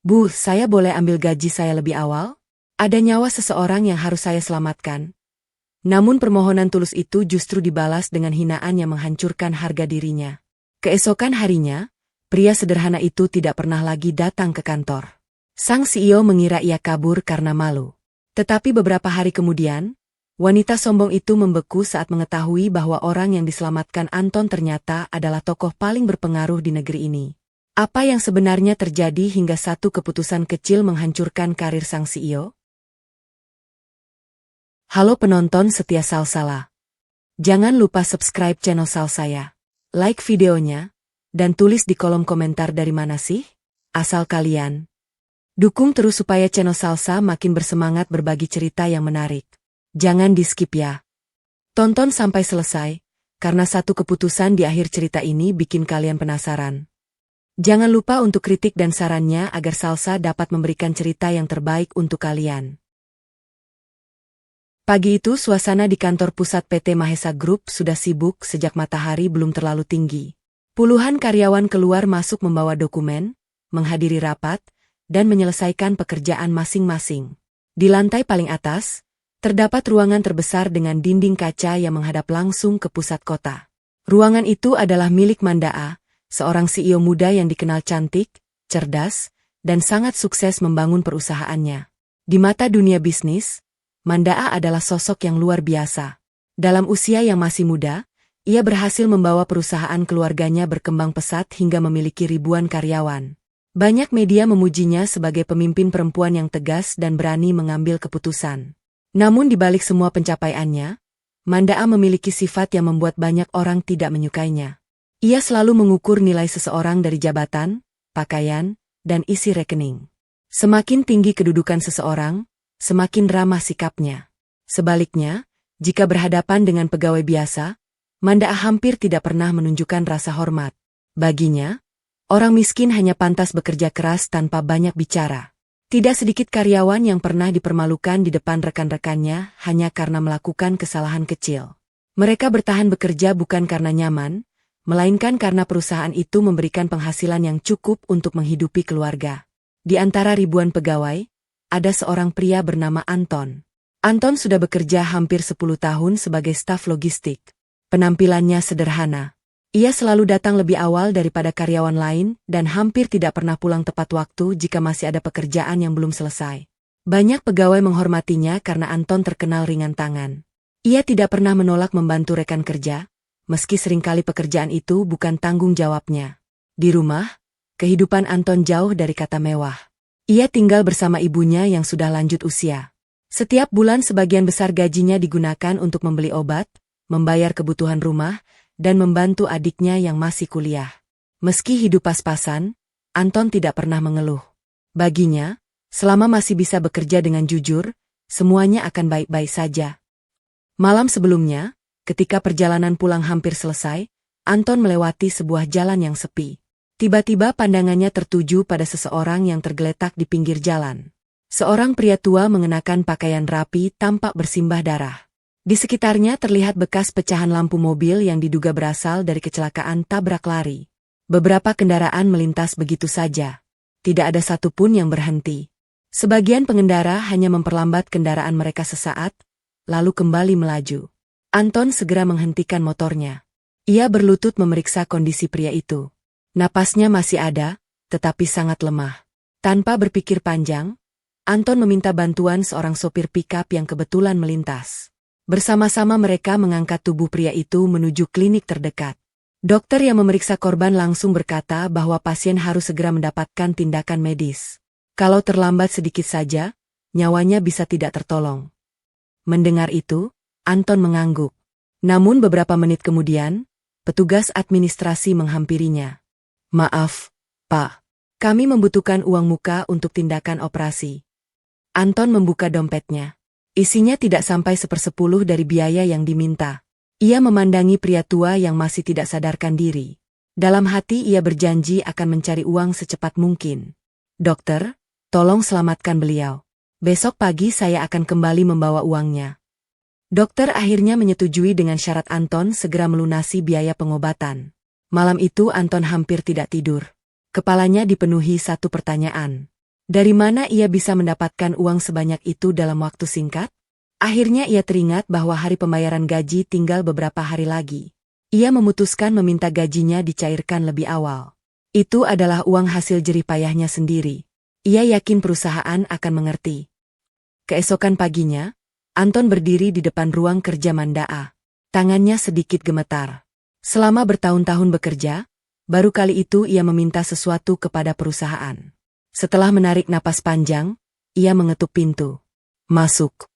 Bu, saya boleh ambil gaji saya lebih awal? Ada nyawa seseorang yang harus saya selamatkan. Namun permohonan tulus itu justru dibalas dengan hinaan yang menghancurkan harga dirinya. Keesokan harinya, pria sederhana itu tidak pernah lagi datang ke kantor. Sang CEO mengira ia kabur karena malu. Tetapi beberapa hari kemudian, wanita sombong itu membeku saat mengetahui bahwa orang yang diselamatkan Anton ternyata adalah tokoh paling berpengaruh di negeri ini. Apa yang sebenarnya terjadi hingga satu keputusan kecil menghancurkan karir sang CEO? Halo penonton setia Salsala. Jangan lupa subscribe channel Sal saya, like videonya, dan tulis di kolom komentar dari mana sih asal kalian. Dukung terus supaya channel Salsa makin bersemangat berbagi cerita yang menarik. Jangan di-skip ya. Tonton sampai selesai, karena satu keputusan di akhir cerita ini bikin kalian penasaran. Jangan lupa untuk kritik dan sarannya agar Salsa dapat memberikan cerita yang terbaik untuk kalian. Pagi itu suasana di kantor pusat PT Mahesa Group sudah sibuk sejak matahari belum terlalu tinggi. Puluhan karyawan keluar masuk membawa dokumen, menghadiri rapat, dan menyelesaikan pekerjaan masing-masing. Di lantai paling atas, terdapat ruangan terbesar dengan dinding kaca yang menghadap langsung ke pusat kota. Ruangan itu adalah milik Mandaa, seorang CEO muda yang dikenal cantik, cerdas, dan sangat sukses membangun perusahaannya. Di mata dunia bisnis, Mandaa adalah sosok yang luar biasa. Dalam usia yang masih muda, ia berhasil membawa perusahaan keluarganya berkembang pesat hingga memiliki ribuan karyawan. Banyak media memujinya sebagai pemimpin perempuan yang tegas dan berani mengambil keputusan. Namun di balik semua pencapaiannya, Mandaa memiliki sifat yang membuat banyak orang tidak menyukainya. Ia selalu mengukur nilai seseorang dari jabatan, pakaian, dan isi rekening. Semakin tinggi kedudukan seseorang, semakin ramah sikapnya. Sebaliknya, jika berhadapan dengan pegawai biasa, Mandaa hampir tidak pernah menunjukkan rasa hormat. Baginya, orang miskin hanya pantas bekerja keras tanpa banyak bicara. Tidak sedikit karyawan yang pernah dipermalukan di depan rekan-rekannya hanya karena melakukan kesalahan kecil. Mereka bertahan bekerja bukan karena nyaman, melainkan karena perusahaan itu memberikan penghasilan yang cukup untuk menghidupi keluarga. Di antara ribuan pegawai, ada seorang pria bernama Anton. Anton sudah bekerja hampir 10 tahun sebagai staf logistik. Penampilannya sederhana. Ia selalu datang lebih awal daripada karyawan lain dan hampir tidak pernah pulang tepat waktu jika masih ada pekerjaan yang belum selesai. Banyak pegawai menghormatinya karena Anton terkenal ringan tangan. Ia tidak pernah menolak membantu rekan kerja, meski seringkali pekerjaan itu bukan tanggung jawabnya. Di rumah, kehidupan Anton jauh dari kata mewah. Ia tinggal bersama ibunya yang sudah lanjut usia. Setiap bulan sebagian besar gajinya digunakan untuk membeli obat, membayar kebutuhan rumah, dan membantu adiknya yang masih kuliah. Meski hidup pas-pasan, Anton tidak pernah mengeluh. Baginya, selama masih bisa bekerja dengan jujur, semuanya akan baik-baik saja. Malam sebelumnya, ketika perjalanan pulang hampir selesai, Anton melewati sebuah jalan yang sepi. Tiba-tiba pandangannya tertuju pada seseorang yang tergeletak di pinggir jalan. Seorang pria tua mengenakan pakaian rapi tampak bersimbah darah. Di sekitarnya terlihat bekas pecahan lampu mobil yang diduga berasal dari kecelakaan tabrak lari. Beberapa kendaraan melintas begitu saja. Tidak ada satupun yang berhenti. Sebagian pengendara hanya memperlambat kendaraan mereka sesaat, lalu kembali melaju. Anton segera menghentikan motornya. Ia berlutut memeriksa kondisi pria itu. Napasnya masih ada, tetapi sangat lemah. Tanpa berpikir panjang, Anton meminta bantuan seorang sopir pikap yang kebetulan melintas. Bersama-sama mereka mengangkat tubuh pria itu menuju klinik terdekat. Dokter yang memeriksa korban langsung berkata bahwa pasien harus segera mendapatkan tindakan medis. Kalau terlambat sedikit saja, nyawanya bisa tidak tertolong. Mendengar itu, Anton mengangguk. Namun beberapa menit kemudian, petugas administrasi menghampirinya. Maaf, Pak. Kami membutuhkan uang muka untuk tindakan operasi. Anton membuka dompetnya. Isinya tidak sampai 1/10 dari biaya yang diminta. Ia memandangi pria tua yang masih tidak sadarkan diri. Dalam hati ia berjanji akan mencari uang secepat mungkin. Dokter, tolong selamatkan beliau. Besok pagi saya akan kembali membawa uangnya. Dokter akhirnya menyetujui dengan syarat Anton segera melunasi biaya pengobatan. Malam itu Anton hampir tidak tidur. Kepalanya dipenuhi satu pertanyaan. Dari mana ia bisa mendapatkan uang sebanyak itu dalam waktu singkat? Akhirnya ia teringat bahwa hari pembayaran gaji tinggal beberapa hari lagi. Ia memutuskan meminta gajinya dicairkan lebih awal. Itu adalah uang hasil jerih payahnya sendiri. Ia yakin perusahaan akan mengerti. Keesokan paginya, Anton berdiri di depan ruang kerja Mandaa. Tangannya sedikit gemetar. Selama bertahun-tahun bekerja, baru kali itu ia meminta sesuatu kepada perusahaan. Setelah menarik napas panjang, ia mengetuk pintu. Masuk.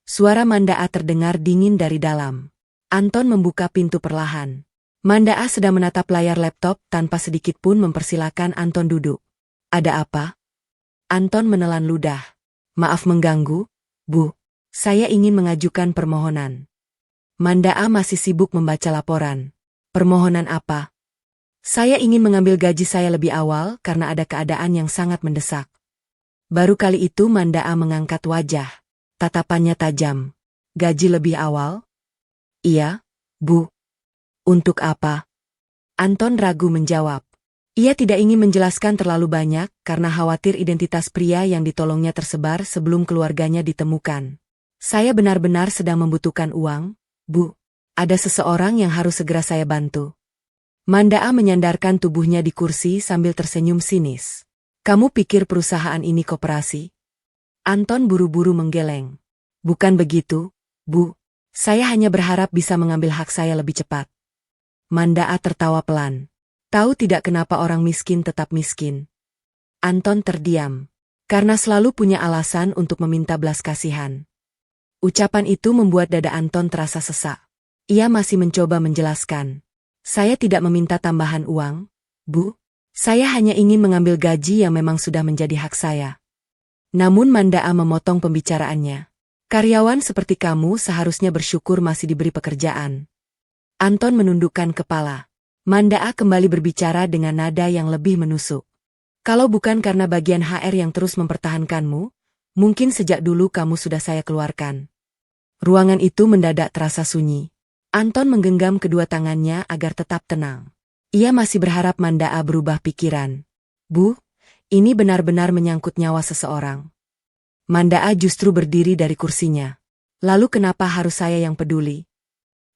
Suara Mandaa terdengar dingin dari dalam. Anton membuka pintu perlahan. Mandaa sedang menatap layar laptop tanpa sedikit pun mempersilakan Anton duduk. Ada apa? Anton menelan ludah. Maaf mengganggu, Bu. Saya ingin mengajukan permohonan. Mandaa masih sibuk membaca laporan. Permohonan apa? Saya ingin mengambil gaji saya lebih awal karena ada keadaan yang sangat mendesak. Baru kali itu Mandaa mengangkat wajah. Tatapannya tajam. Gaji lebih awal? Iya, Bu. Untuk apa? Anton ragu menjawab. Ia tidak ingin menjelaskan terlalu banyak karena khawatir identitas pria yang ditolongnya tersebar sebelum keluarganya ditemukan. Saya benar-benar sedang membutuhkan uang, Bu. Ada seseorang yang harus segera saya bantu. Mandaa menyandarkan tubuhnya di kursi sambil tersenyum sinis. Kamu pikir perusahaan ini koperasi? Anton buru-buru menggeleng. Bukan begitu, Bu. Saya hanya berharap bisa mengambil hak saya lebih cepat. Mandaa tertawa pelan. Tahu tidak kenapa orang miskin tetap miskin? Anton terdiam. Karena selalu punya alasan untuk meminta belas kasihan. Ucapan itu membuat dada Anton terasa sesak. Ia masih mencoba menjelaskan. Saya tidak meminta tambahan uang, Bu. Saya hanya ingin mengambil gaji yang memang sudah menjadi hak saya. Namun Mandaa memotong pembicaraannya. Karyawan seperti kamu seharusnya bersyukur masih diberi pekerjaan. Anton menundukkan kepala. Mandaa kembali berbicara dengan nada yang lebih menusuk. Kalau bukan karena bagian HR yang terus mempertahankanmu, mungkin sejak dulu kamu sudah saya keluarkan. Ruangan itu mendadak terasa sunyi. Anton menggenggam kedua tangannya agar tetap tenang. Ia masih berharap Mandaa berubah pikiran. Bu, ini benar-benar menyangkut nyawa seseorang. Mandaa justru berdiri dari kursinya. Lalu kenapa harus saya yang peduli?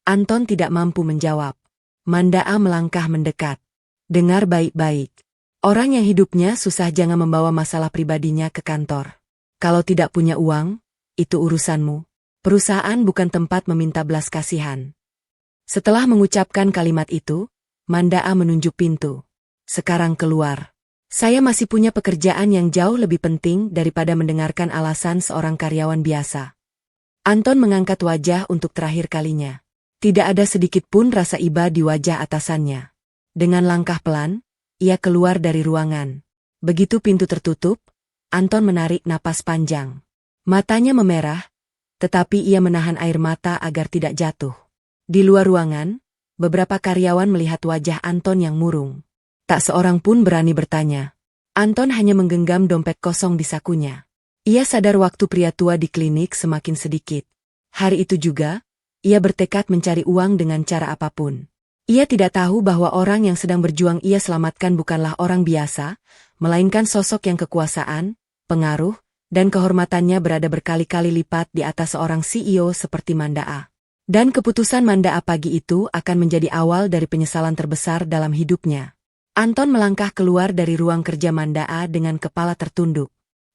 Anton tidak mampu menjawab. Mandaa melangkah mendekat. Dengar baik-baik. Orang yang hidupnya susah jangan membawa masalah pribadinya ke kantor. Kalau tidak punya uang, itu urusanmu. Perusahaan bukan tempat meminta belas kasihan. Setelah mengucapkan kalimat itu, Mandaa menunjuk pintu. Sekarang keluar. Saya masih punya pekerjaan yang jauh lebih penting daripada mendengarkan alasan seorang karyawan biasa. Anton mengangkat wajah untuk terakhir kalinya. Tidak ada sedikit pun rasa iba di wajah atasannya. Dengan langkah pelan, ia keluar dari ruangan. Begitu pintu tertutup, Anton menarik napas panjang. Matanya memerah, tetapi ia menahan air mata agar tidak jatuh. Di luar ruangan, beberapa karyawan melihat wajah Anton yang murung. Tak seorang pun berani bertanya. Anton hanya menggenggam dompet kosong di sakunya. Ia sadar waktu pria tua di klinik semakin sedikit. Hari itu juga, ia bertekad mencari uang dengan cara apapun. Ia tidak tahu bahwa orang yang sedang berjuang ia selamatkan bukanlah orang biasa, melainkan sosok yang kekuasaan, pengaruh, dan kehormatannya berada berkali-kali lipat di atas seorang CEO seperti Mandaa. Dan keputusan Mandaa pagi itu akan menjadi awal dari penyesalan terbesar dalam hidupnya. Anton melangkah keluar dari ruang kerja Mandaa dengan kepala tertunduk.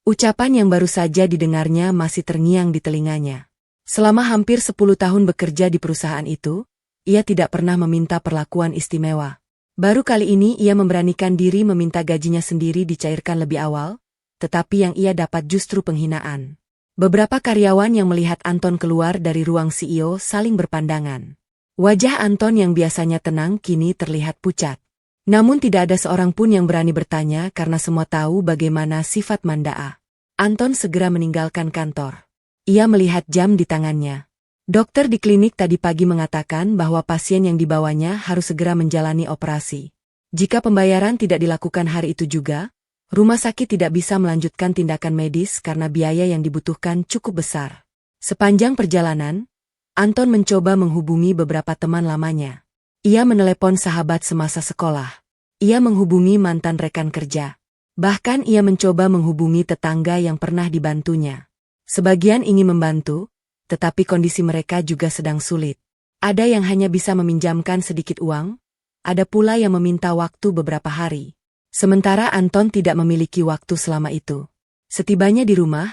Ucapan yang baru saja didengarnya masih terngiang di telinganya. Selama hampir 10 tahun bekerja di perusahaan itu, ia tidak pernah meminta perlakuan istimewa. Baru kali ini ia memberanikan diri meminta gajinya sendiri dicairkan lebih awal, tetapi yang ia dapat justru penghinaan. Beberapa karyawan yang melihat Anton keluar dari ruang CEO saling berpandangan. Wajah Anton yang biasanya tenang kini terlihat pucat. Namun tidak ada seorang pun yang berani bertanya karena semua tahu bagaimana sifat Mandaa. Anton segera meninggalkan kantor. Ia melihat jam di tangannya. Dokter di klinik tadi pagi mengatakan bahwa pasien yang dibawanya harus segera menjalani operasi. Jika pembayaran tidak dilakukan hari itu juga, rumah sakit tidak bisa melanjutkan tindakan medis karena biaya yang dibutuhkan cukup besar. Sepanjang perjalanan, Anton mencoba menghubungi beberapa teman lamanya. Ia menelepon sahabat semasa sekolah. Ia menghubungi mantan rekan kerja. Bahkan ia mencoba menghubungi tetangga yang pernah dibantunya. Sebagian ingin membantu, tetapi kondisi mereka juga sedang sulit. Ada yang hanya bisa meminjamkan sedikit uang, ada pula yang meminta waktu beberapa hari. Sementara Anton tidak memiliki waktu selama itu. Setibanya di rumah,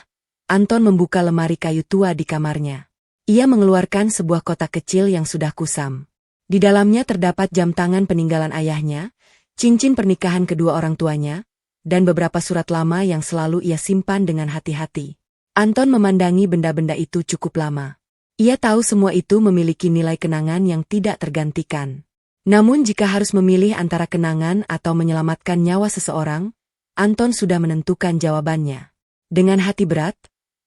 Anton membuka lemari kayu tua di kamarnya. Ia mengeluarkan sebuah kotak kecil yang sudah kusam. Di dalamnya terdapat jam tangan peninggalan ayahnya, cincin pernikahan kedua orang tuanya, dan beberapa surat lama yang selalu ia simpan dengan hati-hati. Anton memandangi benda-benda itu cukup lama. Ia tahu semua itu memiliki nilai kenangan yang tidak tergantikan. Namun jika harus memilih antara kenangan atau menyelamatkan nyawa seseorang, Anton sudah menentukan jawabannya. Dengan hati berat,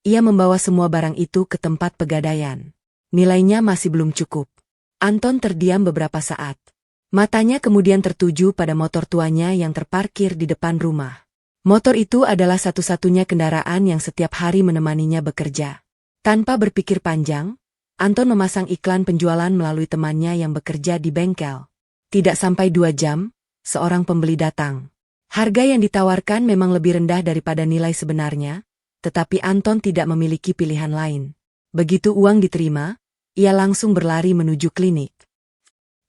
ia membawa semua barang itu ke tempat pegadaian. Nilainya masih belum cukup. Anton terdiam beberapa saat. Matanya kemudian tertuju pada motor tuanya yang terparkir di depan rumah. Motor itu adalah satu-satunya kendaraan yang setiap hari menemaninya bekerja. Tanpa berpikir panjang, Anton memasang iklan penjualan melalui temannya yang bekerja di bengkel. Tidak sampai 2 jam, seorang pembeli datang. Harga yang ditawarkan memang lebih rendah daripada nilai sebenarnya, tetapi Anton tidak memiliki pilihan lain. Begitu uang diterima, ia langsung berlari menuju klinik.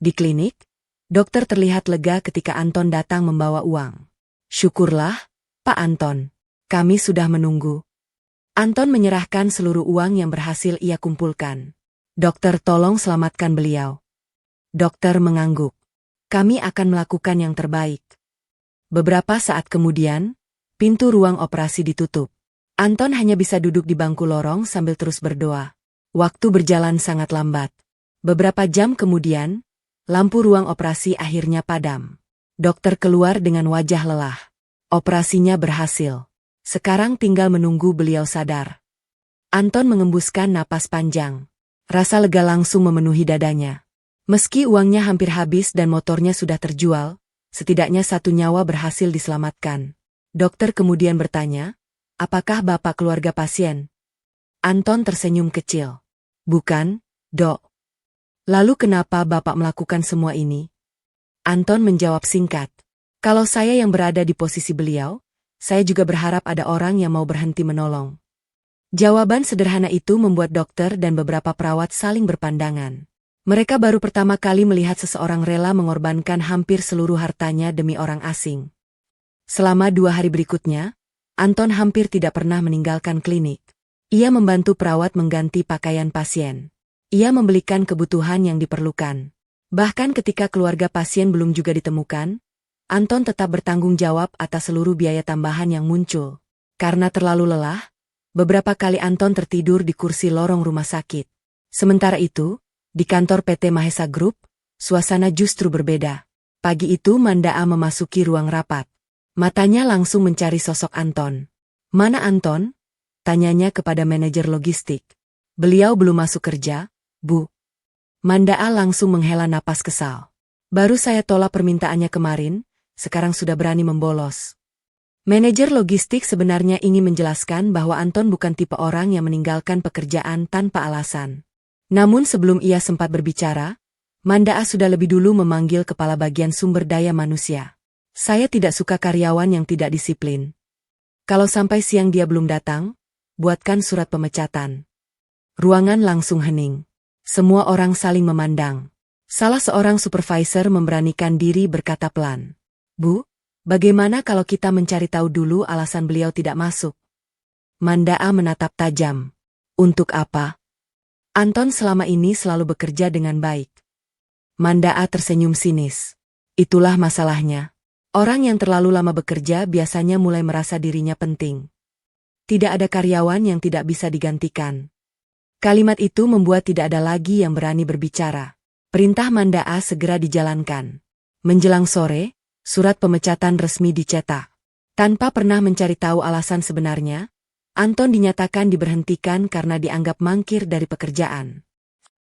Di klinik, dokter terlihat lega ketika Anton datang membawa uang. "Syukurlah, Pak Anton. Kami sudah menunggu." Anton menyerahkan seluruh uang yang berhasil ia kumpulkan. "Dokter, tolong selamatkan beliau." Dokter mengangguk. "Kami akan melakukan yang terbaik." Beberapa saat kemudian, pintu ruang operasi ditutup. Anton hanya bisa duduk di bangku lorong sambil terus berdoa. Waktu berjalan sangat lambat. Beberapa jam kemudian, lampu ruang operasi akhirnya padam. Dokter keluar dengan wajah lelah. Operasinya berhasil. Sekarang tinggal menunggu beliau sadar. Anton mengembuskan napas panjang. Rasa lega langsung memenuhi dadanya. Meski uangnya hampir habis dan motornya sudah terjual, setidaknya satu nyawa berhasil diselamatkan. Dokter kemudian bertanya, "Apakah Bapak keluarga pasien?" Anton tersenyum kecil. "Bukan, Dok." "Lalu kenapa Bapak melakukan semua ini?" Anton menjawab singkat. "Kalau saya yang berada di posisi beliau, saya juga berharap ada orang yang mau berhenti menolong." Jawaban sederhana itu membuat dokter dan beberapa perawat saling berpandangan. Mereka baru pertama kali melihat seseorang rela mengorbankan hampir seluruh hartanya demi orang asing. Selama 2 hari berikutnya, Anton hampir tidak pernah meninggalkan klinik. Ia membantu perawat mengganti pakaian pasien. Ia membelikan kebutuhan yang diperlukan. Bahkan ketika keluarga pasien belum juga ditemukan, Anton tetap bertanggung jawab atas seluruh biaya tambahan yang muncul. Karena terlalu lelah, beberapa kali Anton tertidur di kursi lorong rumah sakit. Sementara itu, di kantor PT Mahesa Group, suasana justru berbeda. Pagi itu Mandaa memasuki ruang rapat. Matanya langsung mencari sosok Anton. "Mana Anton?" tanyanya kepada manajer logistik. "Beliau belum masuk kerja, Bu." Mandaa langsung menghela napas kesal. "Baru saya tolak permintaannya kemarin, sekarang sudah berani membolos." Manajer logistik sebenarnya ingin menjelaskan bahwa Anton bukan tipe orang yang meninggalkan pekerjaan tanpa alasan. Namun sebelum ia sempat berbicara, Mandaa sudah lebih dulu memanggil kepala bagian sumber daya manusia. "Saya tidak suka karyawan yang tidak disiplin. Kalau sampai siang dia belum datang, buatkan surat pemecatan." Ruangan langsung hening. Semua orang saling memandang. Salah seorang supervisor memberanikan diri berkata pelan, "Bu, bagaimana kalau kita mencari tahu dulu alasan beliau tidak masuk?" Mandaa menatap tajam. "Untuk apa? Anton selama ini selalu bekerja dengan baik." Mandaa tersenyum sinis. "Itulah masalahnya. Orang yang terlalu lama bekerja biasanya mulai merasa dirinya penting. Tidak ada karyawan yang tidak bisa digantikan." Kalimat itu membuat tidak ada lagi yang berani berbicara. Perintah Mandaa segera dijalankan. Menjelang sore, surat pemecatan resmi dicetak. Tanpa pernah mencari tahu alasan sebenarnya, Anton dinyatakan diberhentikan karena dianggap mangkir dari pekerjaan.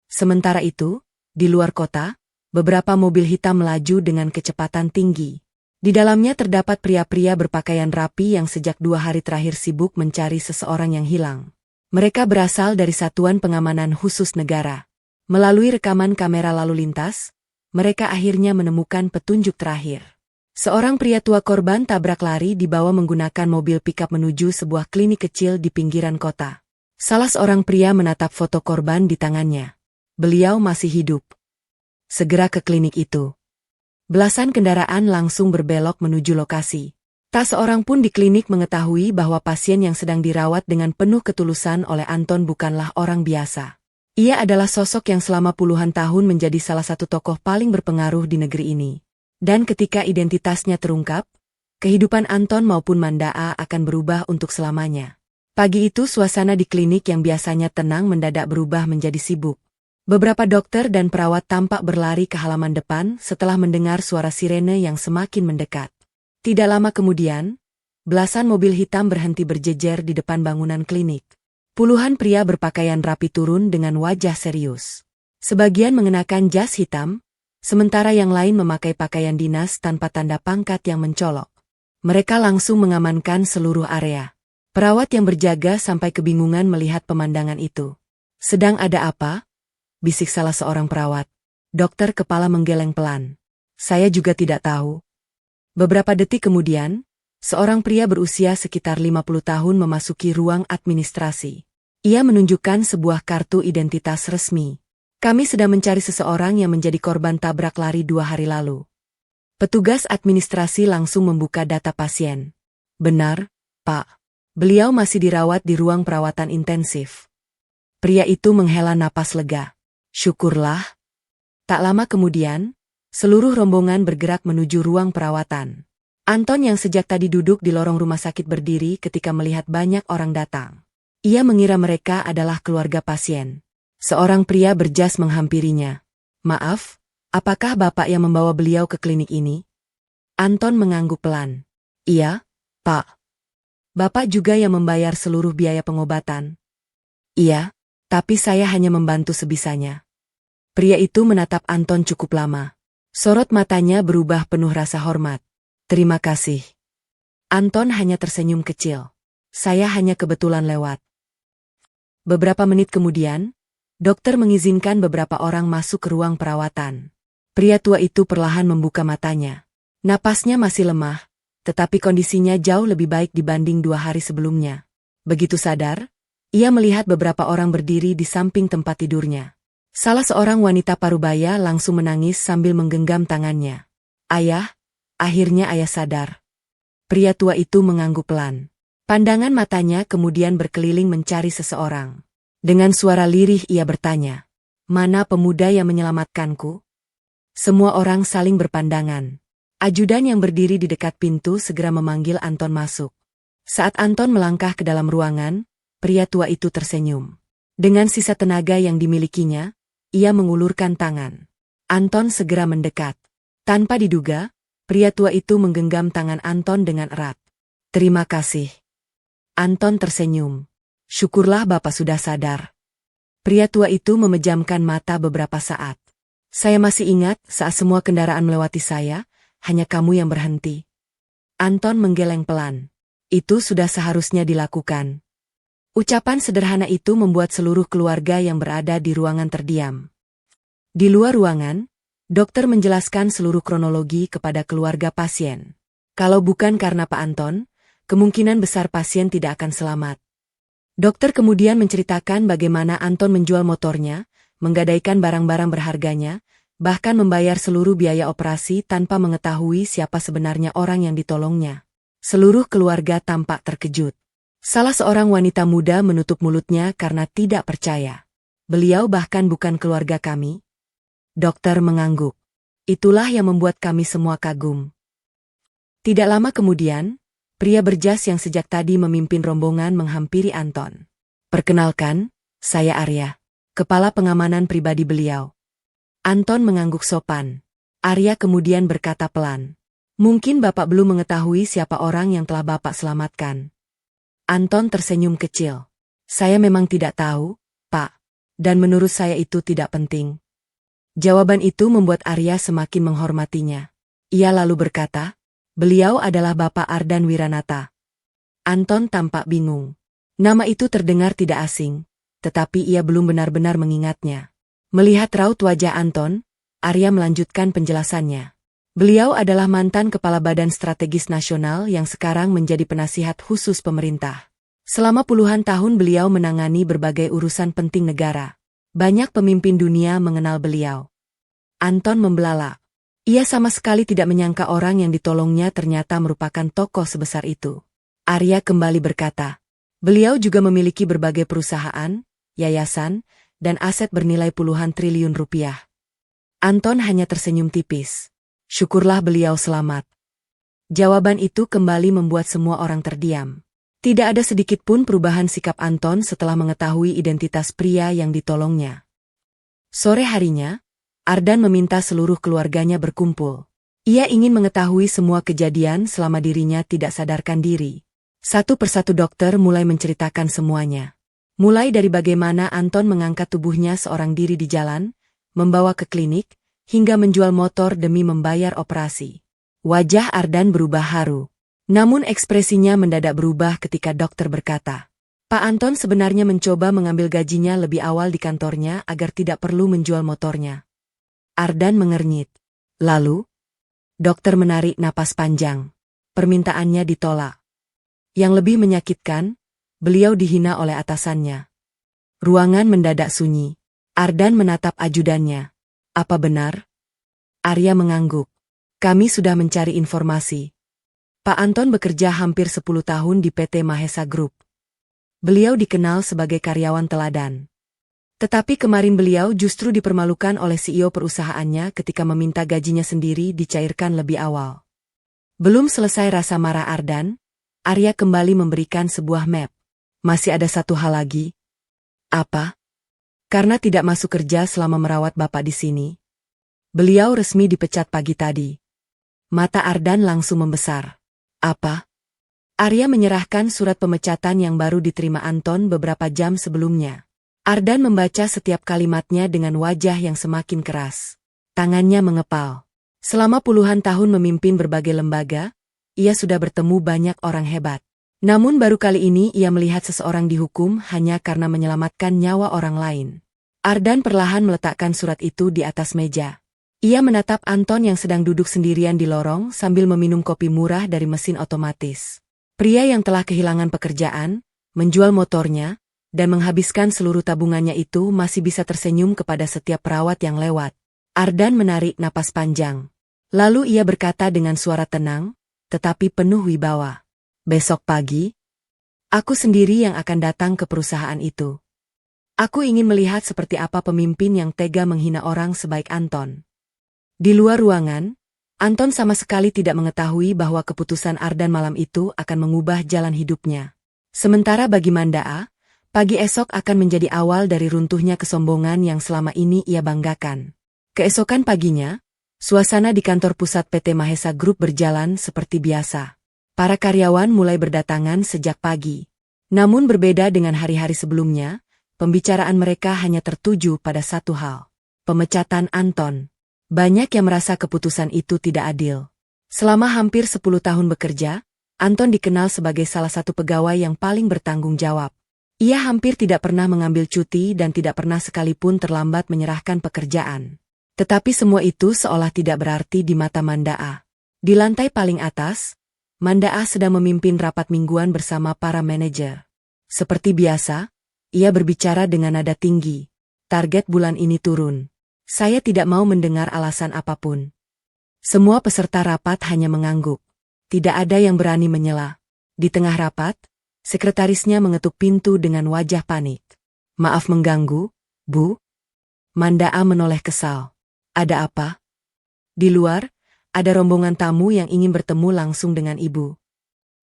Sementara itu, di luar kota, beberapa mobil hitam melaju dengan kecepatan tinggi. Di dalamnya terdapat pria-pria berpakaian rapi yang sejak 2 hari terakhir sibuk mencari seseorang yang hilang. Mereka berasal dari Satuan Pengamanan Khusus Negara. Melalui rekaman kamera lalu lintas, mereka akhirnya menemukan petunjuk terakhir. Seorang pria tua korban tabrak lari dibawa menggunakan mobil pikap menuju sebuah klinik kecil di pinggiran kota. Salah seorang pria menatap foto korban di tangannya. Beliau masih hidup. Segera ke klinik itu. Belasan kendaraan langsung berbelok menuju lokasi. Tak seorang pun di klinik mengetahui bahwa pasien yang sedang dirawat dengan penuh ketulusan oleh Anton bukanlah orang biasa. Ia adalah sosok yang selama puluhan tahun menjadi salah satu tokoh paling berpengaruh di negeri ini. Dan ketika identitasnya terungkap, kehidupan Anton maupun Mandaa akan berubah untuk selamanya. Pagi itu suasana di klinik yang biasanya tenang mendadak berubah menjadi sibuk. Beberapa dokter dan perawat tampak berlari ke halaman depan setelah mendengar suara sirene yang semakin mendekat. Tidak lama kemudian, belasan mobil hitam berhenti berjejer di depan bangunan klinik. Puluhan pria berpakaian rapi turun dengan wajah serius. Sebagian mengenakan jas hitam, sementara yang lain memakai pakaian dinas tanpa tanda pangkat yang mencolok. Mereka langsung mengamankan seluruh area. Perawat yang berjaga sampai kebingungan melihat pemandangan itu. "Sedang ada apa?" bisik salah seorang perawat. Dokter kepala menggeleng pelan. "Saya juga tidak tahu." Beberapa detik kemudian, seorang pria berusia sekitar 50 tahun memasuki ruang administrasi. Ia menunjukkan sebuah kartu identitas resmi. "Kami sedang mencari seseorang yang menjadi korban tabrak lari 2 hari lalu." Petugas administrasi langsung membuka data pasien. "Benar, Pak. Beliau masih dirawat di ruang perawatan intensif." Pria itu menghela napas lega. "Syukurlah." Tak lama kemudian, seluruh rombongan bergerak menuju ruang perawatan. Anton yang sejak tadi duduk di lorong rumah sakit berdiri ketika melihat banyak orang datang. Ia mengira mereka adalah keluarga pasien. Seorang pria berjas menghampirinya. "Maaf, apakah Bapak yang membawa beliau ke klinik ini?" Anton mengangguk pelan. "Iya, Pak." "Bapak juga yang membayar seluruh biaya pengobatan?" "Iya, tapi saya hanya membantu sebisanya." Pria itu menatap Anton cukup lama. Sorot matanya berubah penuh rasa hormat. "Terima kasih." Anton hanya tersenyum kecil. "Saya hanya kebetulan lewat." Beberapa menit kemudian, dokter mengizinkan beberapa orang masuk ke ruang perawatan. Pria tua itu perlahan membuka matanya. Napasnya masih lemah, tetapi kondisinya jauh lebih baik dibanding 2 hari sebelumnya. Begitu sadar, ia melihat beberapa orang berdiri di samping tempat tidurnya. Salah seorang wanita parubaya langsung menangis sambil menggenggam tangannya. "Ayah, akhirnya ayah sadar." Pria tua itu mengangguk pelan. Pandangan matanya kemudian berkeliling mencari seseorang. Dengan suara lirih ia bertanya, "Mana pemuda yang menyelamatkanku?" Semua orang saling berpandangan. Ajudan yang berdiri di dekat pintu segera memanggil Anton masuk. Saat Anton melangkah ke dalam ruangan, pria tua itu tersenyum. Dengan sisa tenaga yang dimilikinya, ia mengulurkan tangan. Anton segera mendekat. Tanpa diduga, pria tua itu menggenggam tangan Anton dengan erat. "Terima kasih." Anton tersenyum. "Syukurlah Bapak sudah sadar." Pria tua itu memejamkan mata beberapa saat. "Saya masih ingat saat semua kendaraan melewati saya, hanya kamu yang berhenti." Anton menggeleng pelan. "Itu sudah seharusnya dilakukan." Ucapan sederhana itu membuat seluruh keluarga yang berada di ruangan terdiam. Di luar ruangan, dokter menjelaskan seluruh kronologi kepada keluarga pasien. Kalau bukan karena Pak Anton, kemungkinan besar pasien tidak akan selamat. Dokter kemudian menceritakan bagaimana Anton menjual motornya, menggadaikan barang-barang berharganya, bahkan membayar seluruh biaya operasi tanpa mengetahui siapa sebenarnya orang yang ditolongnya. Seluruh keluarga tampak terkejut. Salah seorang wanita muda menutup mulutnya karena tidak percaya. "Beliau bahkan bukan keluarga kami." Dokter mengangguk. "Itulah yang membuat kami semua kagum." Tidak lama kemudian, pria berjas yang sejak tadi memimpin rombongan menghampiri Anton. "Perkenalkan, saya Arya, kepala pengamanan pribadi beliau." Anton mengangguk sopan. Arya kemudian berkata pelan, "Mungkin Bapak belum mengetahui siapa orang yang telah Bapak selamatkan." Anton tersenyum kecil. "Saya memang tidak tahu, Pak. Dan menurut saya itu tidak penting." Jawaban itu membuat Arya semakin menghormatinya. Ia lalu berkata, "Beliau adalah Bapak Ardan Wiranata." Anton tampak bingung. Nama itu terdengar tidak asing, tetapi ia belum benar-benar mengingatnya. Melihat raut wajah Anton, Arya melanjutkan penjelasannya. Beliau adalah mantan Kepala Badan Strategis Nasional yang sekarang menjadi penasihat khusus pemerintah. Selama puluhan tahun beliau menangani berbagai urusan penting negara. Banyak pemimpin dunia mengenal beliau. Anton membelalak. Ia sama sekali tidak menyangka orang yang ditolongnya ternyata merupakan tokoh sebesar itu. Arya kembali berkata, beliau juga memiliki berbagai perusahaan, yayasan, dan aset bernilai puluhan triliun rupiah. Anton hanya tersenyum tipis. Syukurlah beliau selamat. Jawaban itu kembali membuat semua orang terdiam. Tidak ada sedikit pun perubahan sikap Anton setelah mengetahui identitas pria yang ditolongnya. Sore harinya, Ardan meminta seluruh keluarganya berkumpul. Ia ingin mengetahui semua kejadian selama dirinya tidak sadarkan diri. Satu persatu dokter mulai menceritakan semuanya. Mulai dari bagaimana Anton mengangkat tubuhnya seorang diri di jalan, membawa ke klinik, hingga menjual motor demi membayar operasi. Wajah Ardan berubah haru. Namun ekspresinya mendadak berubah ketika dokter berkata, Pak Anton sebenarnya mencoba mengambil gajinya lebih awal di kantornya agar tidak perlu menjual motornya. Ardan mengernyit. Lalu, dokter menarik napas panjang. Permintaannya ditolak. Yang lebih menyakitkan, beliau dihina oleh atasannya. Ruangan mendadak sunyi. Ardan menatap ajudannya. Apa benar? Arya mengangguk. Kami sudah mencari informasi. Pak Anton bekerja hampir 10 tahun di PT Mahesa Group. Beliau dikenal sebagai karyawan teladan. Tetapi kemarin beliau justru dipermalukan oleh CEO perusahaannya ketika meminta gajinya sendiri dicairkan lebih awal. Belum selesai rasa marah Ardan, Arya kembali memberikan sebuah map. Masih ada satu hal lagi. Apa? Karena tidak masuk kerja selama merawat bapak di sini. Beliau resmi dipecat pagi tadi. Mata Ardan langsung membesar. Apa? Arya menyerahkan surat pemecatan yang baru diterima Anton beberapa jam sebelumnya. Ardan membaca setiap kalimatnya dengan wajah yang semakin keras. Tangannya mengepal. Selama puluhan tahun memimpin berbagai lembaga, ia sudah bertemu banyak orang hebat. Namun baru kali ini ia melihat seseorang dihukum hanya karena menyelamatkan nyawa orang lain. Ardan perlahan meletakkan surat itu di atas meja. Ia menatap Anton yang sedang duduk sendirian di lorong sambil meminum kopi murah dari mesin otomatis. Pria yang telah kehilangan pekerjaan, menjual motornya, dan menghabiskan seluruh tabungannya itu masih bisa tersenyum kepada setiap perawat yang lewat. Ardan menarik napas panjang. Lalu ia berkata dengan suara tenang, tetapi penuh wibawa. Besok pagi, aku sendiri yang akan datang ke perusahaan itu. Aku ingin melihat seperti apa pemimpin yang tega menghina orang sebaik Anton. Di luar ruangan, Anton sama sekali tidak mengetahui bahwa keputusan Ardan malam itu akan mengubah jalan hidupnya. Sementara bagi Mandaa, pagi esok akan menjadi awal dari runtuhnya kesombongan yang selama ini ia banggakan. Keesokan paginya, suasana di kantor pusat PT Mahesa Group berjalan seperti biasa. Para karyawan mulai berdatangan sejak pagi. Namun berbeda dengan hari-hari sebelumnya, pembicaraan mereka hanya tertuju pada satu hal. Pemecatan Anton. Banyak yang merasa keputusan itu tidak adil. Selama hampir 10 tahun bekerja, Anton dikenal sebagai salah satu pegawai yang paling bertanggung jawab. Ia hampir tidak pernah mengambil cuti dan tidak pernah sekalipun terlambat menyerahkan pekerjaan. Tetapi semua itu seolah tidak berarti di mata Mandaa. Di lantai paling atas, Mandaa sedang memimpin rapat mingguan bersama para manajer. Seperti biasa, ia berbicara dengan nada tinggi. Target bulan ini turun. Saya tidak mau mendengar alasan apapun. Semua peserta rapat hanya mengangguk. Tidak ada yang berani menyela. Di tengah rapat, sekretarisnya mengetuk pintu dengan wajah panik. Maaf mengganggu, Bu? Mandaa menoleh kesal. Ada apa? Di luar, ada rombongan tamu yang ingin bertemu langsung dengan Ibu.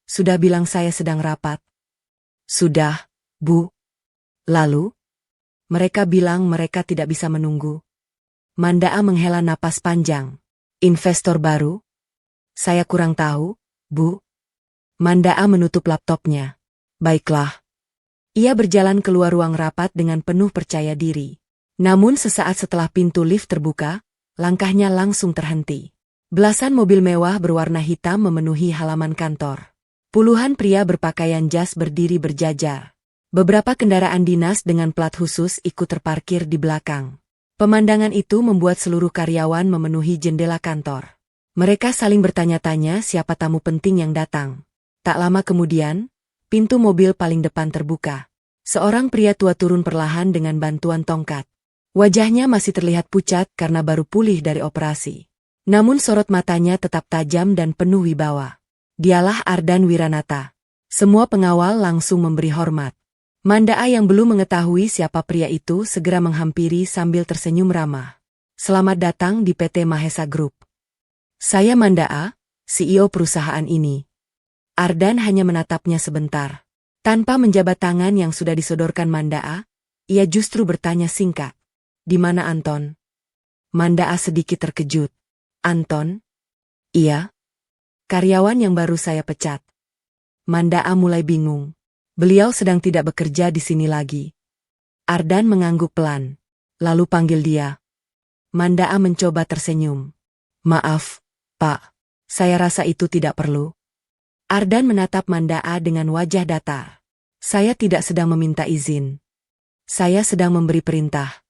Sudah bilang saya sedang rapat. Sudah, Bu. Lalu, mereka bilang mereka tidak bisa menunggu. Mandaa menghela napas panjang. Investor baru? Saya kurang tahu, Bu. Mandaa menutup laptopnya. Baiklah. Ia berjalan keluar ruang rapat dengan penuh percaya diri. Namun sesaat setelah pintu lift terbuka, langkahnya langsung terhenti. Belasan mobil mewah berwarna hitam memenuhi halaman kantor. Puluhan pria berpakaian jas berdiri berjajar. Beberapa kendaraan dinas dengan plat khusus ikut terparkir di belakang. Pemandangan itu membuat seluruh karyawan memenuhi jendela kantor. Mereka saling bertanya-tanya siapa tamu penting yang datang. Tak lama kemudian, pintu mobil paling depan terbuka. Seorang pria tua turun perlahan dengan bantuan tongkat. Wajahnya masih terlihat pucat karena baru pulih dari operasi. Namun sorot matanya tetap tajam dan penuh wibawa. Dialah Ardan Wiranata. Semua pengawal langsung memberi hormat. Mandaa yang belum mengetahui siapa pria itu segera menghampiri sambil tersenyum ramah. Selamat datang di PT Mahesa Group. Saya Mandaa, CEO perusahaan ini. Ardan hanya menatapnya sebentar. Tanpa menjabat tangan yang sudah disodorkan Mandaa, ia justru bertanya singkat. Di mana Anton? Mandaa sedikit terkejut. Anton? Iya. Karyawan yang baru saya pecat. Mandaa mulai bingung. Beliau sedang tidak bekerja di sini lagi. Ardan mengangguk pelan. Lalu panggil dia. Mandaa mencoba tersenyum. Maaf, Pak. Saya rasa itu tidak perlu. Ardan menatap Mandaa dengan wajah datar. Saya tidak sedang meminta izin. Saya sedang memberi perintah.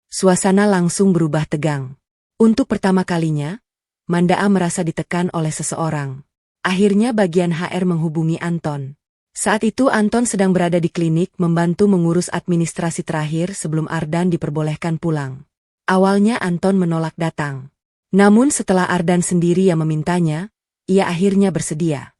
Suasana langsung berubah tegang. Untuk pertama kalinya, Mandaa merasa ditekan oleh seseorang. Akhirnya bagian HR menghubungi Anton. Saat itu Anton sedang berada di klinik membantu mengurus administrasi terakhir sebelum Ardan diperbolehkan pulang. Awalnya Anton menolak datang. Namun setelah Ardan sendiri yang memintanya, ia akhirnya bersedia.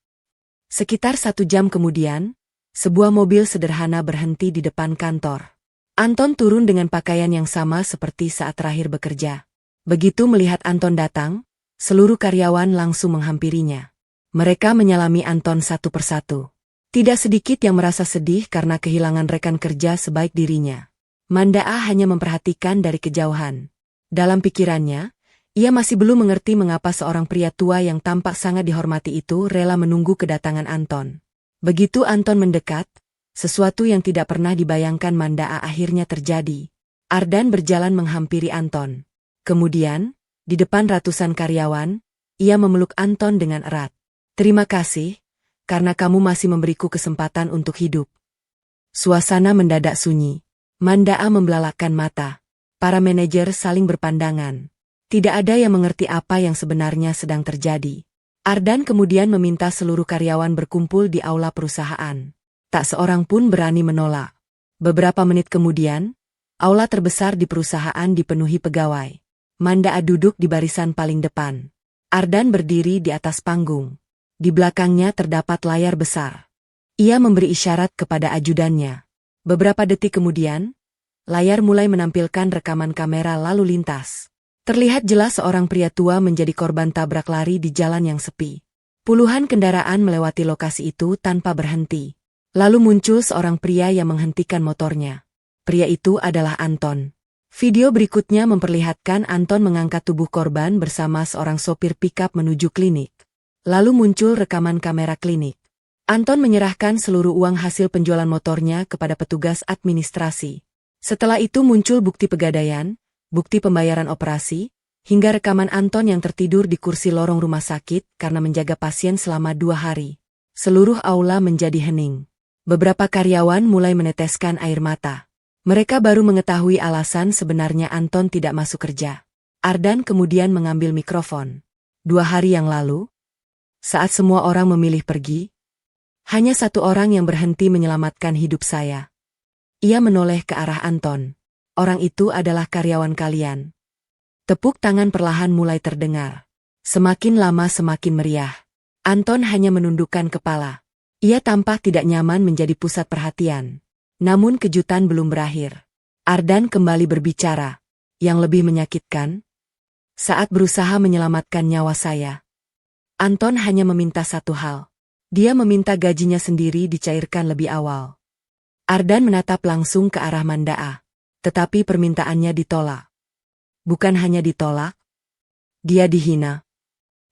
Sekitar 1 jam kemudian, sebuah mobil sederhana berhenti di depan kantor. Anton turun dengan pakaian yang sama seperti saat terakhir bekerja. Begitu melihat Anton datang, seluruh karyawan langsung menghampirinya. Mereka menyalami Anton satu persatu. Tidak sedikit yang merasa sedih karena kehilangan rekan kerja sebaik dirinya. Mandaa hanya memperhatikan dari kejauhan. Dalam pikirannya, ia masih belum mengerti mengapa seorang pria tua yang tampak sangat dihormati itu rela menunggu kedatangan Anton. Begitu Anton mendekat, sesuatu yang tidak pernah dibayangkan Mandaa akhirnya terjadi. Ardan berjalan menghampiri Anton. Kemudian, di depan ratusan karyawan, ia memeluk Anton dengan erat. Terima kasih, karena kamu masih memberiku kesempatan untuk hidup. Suasana mendadak sunyi. Mandaa membelalakkan mata. Para manajer saling berpandangan. Tidak ada yang mengerti apa yang sebenarnya sedang terjadi. Ardan kemudian meminta seluruh karyawan berkumpul di aula perusahaan. Tak seorang pun berani menolak. Beberapa menit kemudian, aula terbesar di perusahaan dipenuhi pegawai. Mandaa duduk di barisan paling depan. Ardan berdiri di atas panggung. Di belakangnya terdapat layar besar. Ia memberi isyarat kepada ajudannya. Beberapa detik kemudian, layar mulai menampilkan rekaman kamera lalu lintas. Terlihat jelas seorang pria tua menjadi korban tabrak lari di jalan yang sepi. Puluhan kendaraan melewati lokasi itu tanpa berhenti. Lalu muncul seorang pria yang menghentikan motornya. Pria itu adalah Anton. Video berikutnya memperlihatkan Anton mengangkat tubuh korban bersama seorang sopir pikap menuju klinik. Lalu muncul rekaman kamera klinik. Anton menyerahkan seluruh uang hasil penjualan motornya kepada petugas administrasi. Setelah itu muncul bukti pegadaian, bukti pembayaran operasi, hingga rekaman Anton yang tertidur di kursi lorong rumah sakit karena menjaga pasien selama 2 hari. Seluruh aula menjadi hening. Beberapa karyawan mulai meneteskan air mata. Mereka baru mengetahui alasan sebenarnya Anton tidak masuk kerja. Ardan kemudian mengambil mikrofon. 2 hari yang lalu, saat semua orang memilih pergi, hanya satu orang yang berhenti menyelamatkan hidup saya. Ia menoleh ke arah Anton. Orang itu adalah karyawan kalian. Tepuk tangan perlahan mulai terdengar. Semakin lama semakin meriah. Anton hanya menundukkan kepala. Ia tampak tidak nyaman menjadi pusat perhatian. Namun kejutan belum berakhir. Ardan kembali berbicara. Yang lebih menyakitkan, saat berusaha menyelamatkan nyawa saya, Anton hanya meminta satu hal. Dia meminta gajinya sendiri dicairkan lebih awal. Ardan menatap langsung ke arah Mandaa. Tetapi permintaannya ditolak. Bukan hanya ditolak, dia dihina.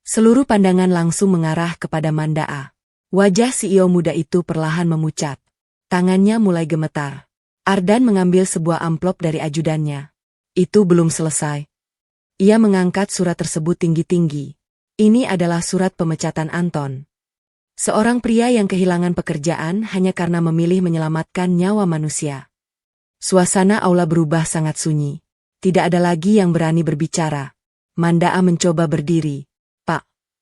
Seluruh pandangan langsung mengarah kepada Mandaa. Wajah CEO muda itu perlahan memucat. Tangannya mulai gemetar. Ardan mengambil sebuah amplop dari ajudannya. Itu belum selesai. Ia mengangkat surat tersebut tinggi-tinggi. Ini adalah surat pemecatan Anton. Seorang pria yang kehilangan pekerjaan hanya karena memilih menyelamatkan nyawa manusia. Suasana aula berubah sangat sunyi. Tidak ada lagi yang berani berbicara. Mandaa mencoba berdiri. Pak,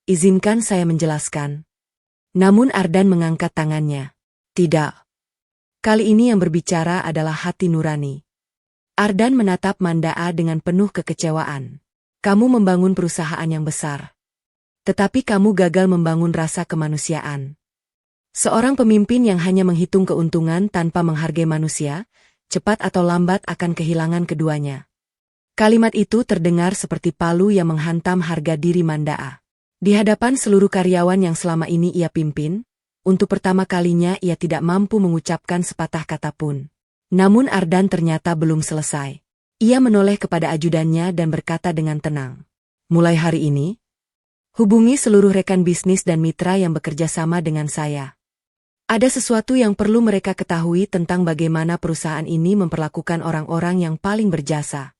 Izinkan saya menjelaskan. Namun Ardan mengangkat tangannya. Tidak. Kali ini yang berbicara adalah hati nurani. Ardan menatap Mandaa dengan penuh kekecewaan. Kamu membangun perusahaan yang besar. Tetapi kamu gagal membangun rasa kemanusiaan. Seorang pemimpin yang hanya menghitung keuntungan tanpa menghargai manusia, cepat atau lambat akan kehilangan keduanya. Kalimat itu terdengar seperti palu yang menghantam harga diri Mandaa. Di hadapan seluruh karyawan yang selama ini ia pimpin, untuk pertama kalinya ia tidak mampu mengucapkan sepatah kata pun. Namun Ardan ternyata belum selesai. Ia menoleh kepada ajudannya dan berkata dengan tenang. Mulai hari ini, hubungi seluruh rekan bisnis dan mitra yang bekerja sama dengan saya. Ada sesuatu yang perlu mereka ketahui tentang bagaimana perusahaan ini memperlakukan orang-orang yang paling berjasa.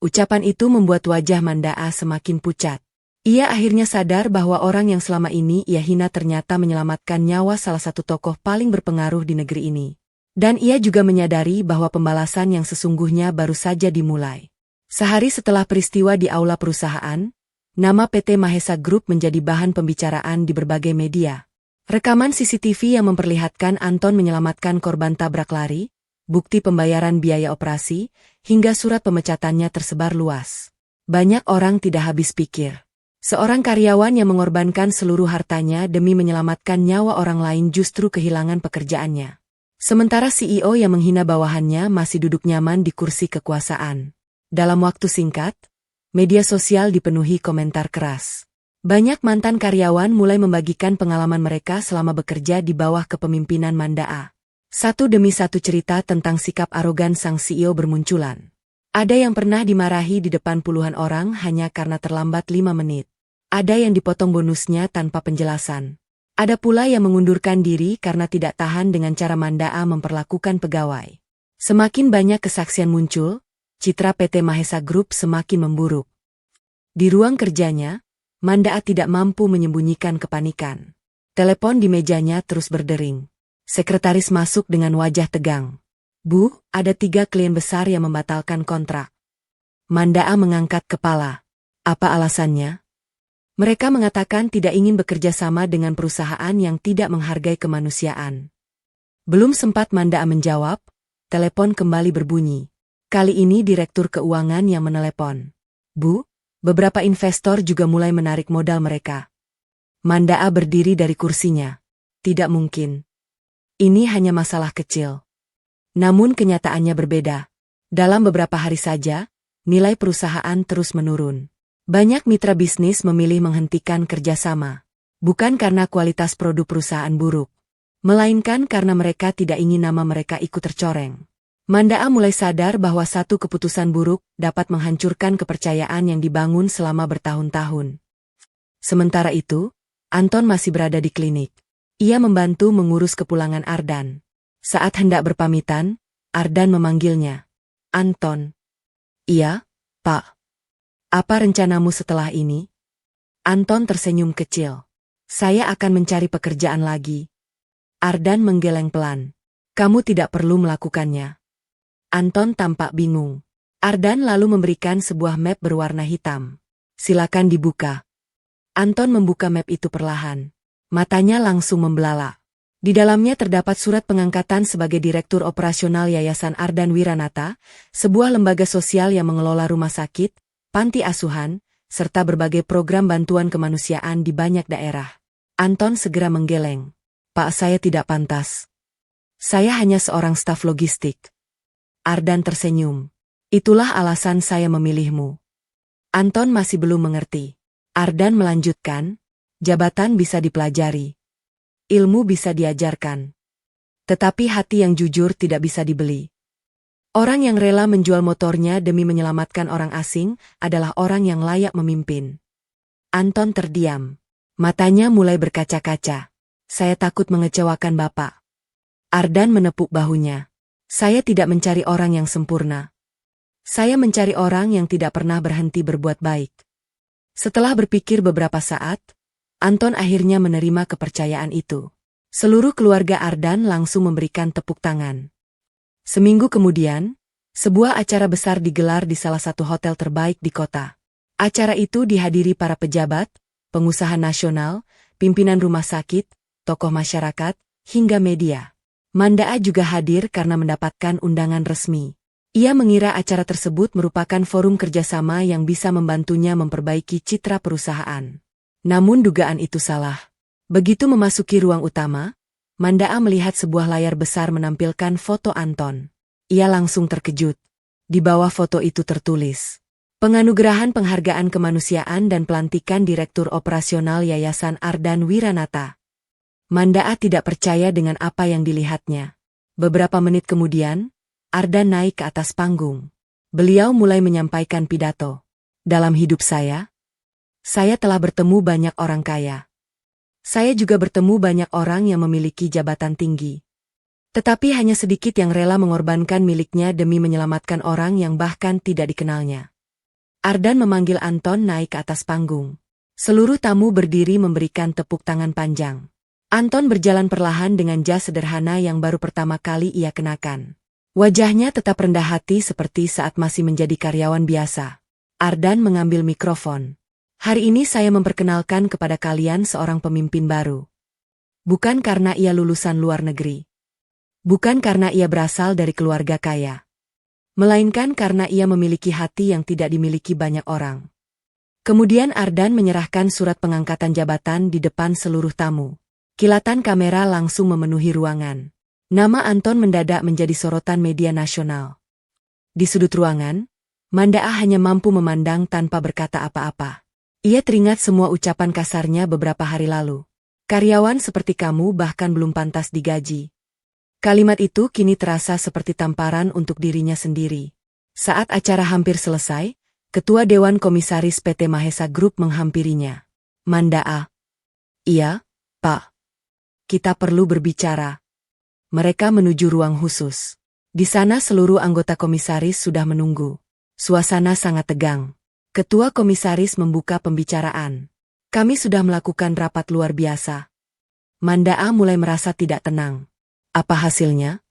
Ucapan itu membuat wajah Mandaa semakin pucat. Ia akhirnya sadar bahwa orang yang selama ini ia hina ternyata menyelamatkan nyawa salah satu tokoh paling berpengaruh di negeri ini. Dan ia juga menyadari bahwa pembalasan yang sesungguhnya baru saja dimulai. Sehari setelah peristiwa di aula perusahaan, nama PT Mahesa Group menjadi bahan pembicaraan di berbagai media. Rekaman CCTV yang memperlihatkan Anton menyelamatkan korban tabrak lari, bukti pembayaran biaya operasi, hingga surat pemecatannya tersebar luas. Banyak orang tidak habis pikir. Seorang karyawan yang mengorbankan seluruh hartanya demi menyelamatkan nyawa orang lain justru kehilangan pekerjaannya. Sementara CEO yang menghina bawahannya masih duduk nyaman di kursi kekuasaan. Dalam waktu singkat, media sosial dipenuhi komentar keras. Banyak mantan karyawan mulai membagikan pengalaman mereka selama bekerja di bawah kepemimpinan Mandaa. Satu demi satu cerita tentang sikap arogan sang CEO bermunculan. Ada yang pernah dimarahi di depan puluhan orang hanya karena terlambat 5 menit. Ada yang dipotong bonusnya tanpa penjelasan. Ada pula yang mengundurkan diri karena tidak tahan dengan cara Mandaa memperlakukan pegawai. Semakin banyak kesaksian muncul, citra PT Mahesa Group semakin memburuk. Di ruang kerjanya, Mandaa tidak mampu menyembunyikan kepanikan. Telepon di mejanya terus berdering. Sekretaris masuk dengan wajah tegang. Bu, ada 3 klien besar yang membatalkan kontrak. Mandaa mengangkat kepala. Apa alasannya? Mereka mengatakan tidak ingin bekerja sama dengan perusahaan yang tidak menghargai kemanusiaan. Belum sempat Mandaa menjawab, telepon kembali berbunyi. Kali ini Direktur Keuangan yang menelepon. Bu, beberapa investor juga mulai menarik modal mereka. Mandaa berdiri dari kursinya. Tidak mungkin. Ini hanya masalah kecil. Namun kenyataannya berbeda. Dalam beberapa hari saja, nilai perusahaan terus menurun. Banyak mitra bisnis memilih menghentikan kerjasama. Bukan karena kualitas produk perusahaan buruk, melainkan karena mereka tidak ingin nama mereka ikut tercoreng. Mandaa mulai sadar bahwa satu keputusan buruk dapat menghancurkan kepercayaan yang dibangun selama bertahun-tahun. Sementara itu, Anton masih berada di klinik. Ia membantu mengurus kepulangan Ardan. Saat hendak berpamitan, Ardan memanggilnya. Anton. Iya, Pak. Apa rencanamu setelah ini? Anton tersenyum kecil. Saya akan mencari pekerjaan lagi. Ardan menggeleng pelan. Kamu tidak perlu melakukannya. Anton tampak bingung. Ardan lalu memberikan sebuah map berwarna hitam. Silakan dibuka. Anton membuka map itu perlahan. Matanya langsung membelalak. Di dalamnya terdapat surat pengangkatan sebagai Direktur Operasional Yayasan Ardan Wiranata, sebuah lembaga sosial yang mengelola rumah sakit, panti asuhan, serta berbagai program bantuan kemanusiaan di banyak daerah. Anton segera menggeleng. Pak, saya tidak pantas. Saya hanya seorang staf logistik. Ardan tersenyum. Itulah alasan saya memilihmu. Anton masih belum mengerti. Ardan melanjutkan, jabatan bisa dipelajari. Ilmu bisa diajarkan. Tetapi hati yang jujur tidak bisa dibeli. Orang yang rela menjual motornya demi menyelamatkan orang asing adalah orang yang layak memimpin. Anton terdiam. Matanya mulai berkaca-kaca. Saya takut mengecewakan Bapak. Ardan menepuk bahunya. Saya tidak mencari orang yang sempurna. Saya mencari orang yang tidak pernah berhenti berbuat baik. Setelah berpikir beberapa saat, Anton akhirnya menerima kepercayaan itu. Seluruh keluarga Ardan langsung memberikan tepuk tangan. Seminggu kemudian, sebuah acara besar digelar di salah satu hotel terbaik di kota. Acara itu dihadiri para pejabat, pengusaha nasional, pimpinan rumah sakit, tokoh masyarakat, hingga media. Mandaa juga hadir karena mendapatkan undangan resmi. Ia mengira acara tersebut merupakan forum kerjasama yang bisa membantunya memperbaiki citra perusahaan. Namun dugaan itu salah. Begitu memasuki ruang utama, Mandaa melihat sebuah layar besar menampilkan foto Anton. Ia langsung terkejut. Di bawah foto itu tertulis, Penganugerahan Penghargaan Kemanusiaan dan Pelantikan Direktur Operasional Yayasan Ardan Wiranata. Mandaa tidak percaya dengan apa yang dilihatnya. Beberapa menit kemudian, Ardan naik ke atas panggung. Beliau mulai menyampaikan pidato. Dalam hidup saya telah bertemu banyak orang kaya. Saya juga bertemu banyak orang yang memiliki jabatan tinggi. Tetapi hanya sedikit yang rela mengorbankan miliknya demi menyelamatkan orang yang bahkan tidak dikenalnya. Ardan memanggil Anton naik ke atas panggung. Seluruh tamu berdiri memberikan tepuk tangan panjang. Anton berjalan perlahan dengan jas sederhana yang baru pertama kali ia kenakan. Wajahnya tetap rendah hati seperti saat masih menjadi karyawan biasa. Ardan mengambil mikrofon. Hari ini saya memperkenalkan kepada kalian seorang pemimpin baru. Bukan karena ia lulusan luar negeri. Bukan karena ia berasal dari keluarga kaya. Melainkan karena ia memiliki hati yang tidak dimiliki banyak orang. Kemudian Ardan menyerahkan surat pengangkatan jabatan di depan seluruh tamu. Kilatan kamera langsung memenuhi ruangan. Nama Anton mendadak menjadi sorotan media nasional. Di sudut ruangan, Mandaa hanya mampu memandang tanpa berkata apa-apa. Ia teringat semua ucapan kasarnya beberapa hari lalu. Karyawan seperti kamu bahkan belum pantas digaji. Kalimat itu kini terasa seperti tamparan untuk dirinya sendiri. Saat acara hampir selesai, Ketua Dewan Komisaris PT Mahesa Group menghampirinya. Mandaa. Iya, Pak. Kita perlu berbicara. Mereka menuju ruang khusus. Di sana seluruh anggota komisaris sudah menunggu. Suasana sangat tegang. Ketua Komisaris membuka pembicaraan. Kami sudah melakukan rapat luar biasa. Mandaa mulai merasa tidak tenang. Apa hasilnya?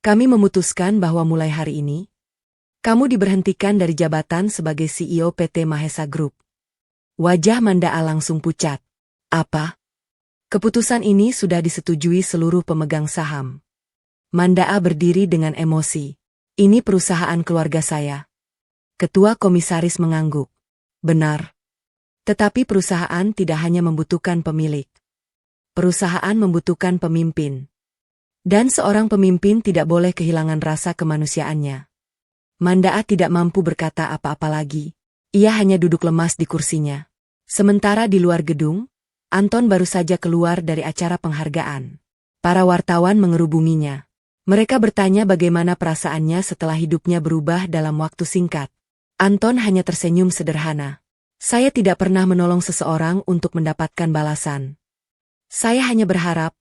Kami memutuskan bahwa mulai hari ini, kamu diberhentikan dari jabatan sebagai CEO PT Mahesa Group. Wajah Mandaa langsung pucat. Apa? Keputusan ini sudah disetujui seluruh pemegang saham. Mandaa berdiri dengan emosi. Ini perusahaan keluarga saya. Ketua Komisaris mengangguk. Benar. Tetapi perusahaan tidak hanya membutuhkan pemilik. Perusahaan membutuhkan pemimpin. Dan seorang pemimpin tidak boleh kehilangan rasa kemanusiaannya. Mandaa tidak mampu berkata apa-apa lagi. Ia hanya duduk lemas di kursinya. Sementara di luar gedung, Anton baru saja keluar dari acara penghargaan. Para wartawan mengerubunginya. Mereka bertanya bagaimana perasaannya setelah hidupnya berubah dalam waktu singkat. Anton hanya tersenyum sederhana. Saya tidak pernah menolong seseorang untuk mendapatkan balasan. Saya hanya berharap,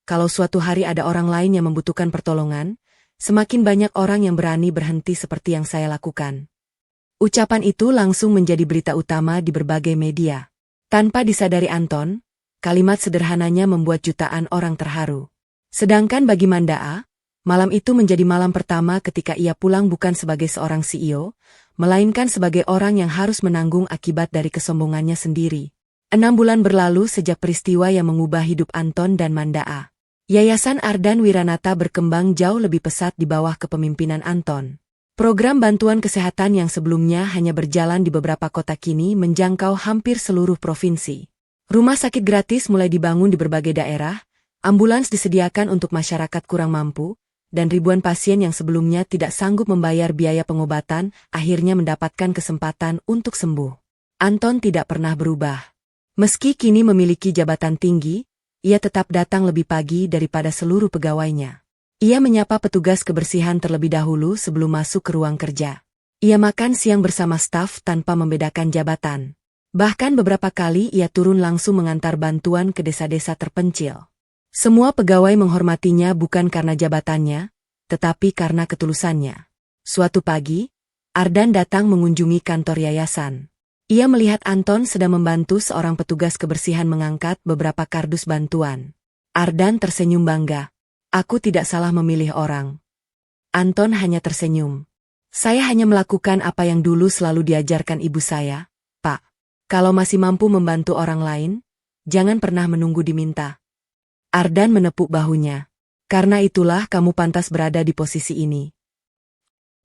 kalau suatu hari ada orang lain yang membutuhkan pertolongan, semakin banyak orang yang berani berhenti seperti yang saya lakukan. Ucapan itu langsung menjadi berita utama di berbagai media. Tanpa disadari Anton, kalimat sederhananya membuat jutaan orang terharu. Sedangkan bagi Mandaa, malam itu menjadi malam pertama ketika ia pulang bukan sebagai seorang CEO, melainkan sebagai orang yang harus menanggung akibat dari kesombongannya sendiri. 6 bulan berlalu sejak peristiwa yang mengubah hidup Anton dan Mandaa. Yayasan Ardan Wiranata berkembang jauh lebih pesat di bawah kepemimpinan Anton. Program bantuan kesehatan yang sebelumnya hanya berjalan di beberapa kota kini menjangkau hampir seluruh provinsi. Rumah sakit gratis mulai dibangun di berbagai daerah, ambulans disediakan untuk masyarakat kurang mampu, dan ribuan pasien yang sebelumnya tidak sanggup membayar biaya pengobatan akhirnya mendapatkan kesempatan untuk sembuh. Anton tidak pernah berubah. Meski kini memiliki jabatan tinggi, ia tetap datang lebih pagi daripada seluruh pegawainya. Ia menyapa petugas kebersihan terlebih dahulu sebelum masuk ke ruang kerja. Ia makan siang bersama staf tanpa membedakan jabatan. Bahkan beberapa kali ia turun langsung mengantar bantuan ke desa-desa terpencil. Semua pegawai menghormatinya bukan karena jabatannya, tetapi karena ketulusannya. Suatu pagi, Ardan datang mengunjungi kantor yayasan. Ia melihat Anton sedang membantu seorang petugas kebersihan mengangkat beberapa kardus bantuan. Ardan tersenyum bangga. Aku tidak salah memilih orang. Anton hanya tersenyum. Saya hanya melakukan apa yang dulu selalu diajarkan ibu saya, Pak. Kalau masih mampu membantu orang lain, jangan pernah menunggu diminta. Ardan menepuk bahunya. Karena itulah kamu pantas berada di posisi ini.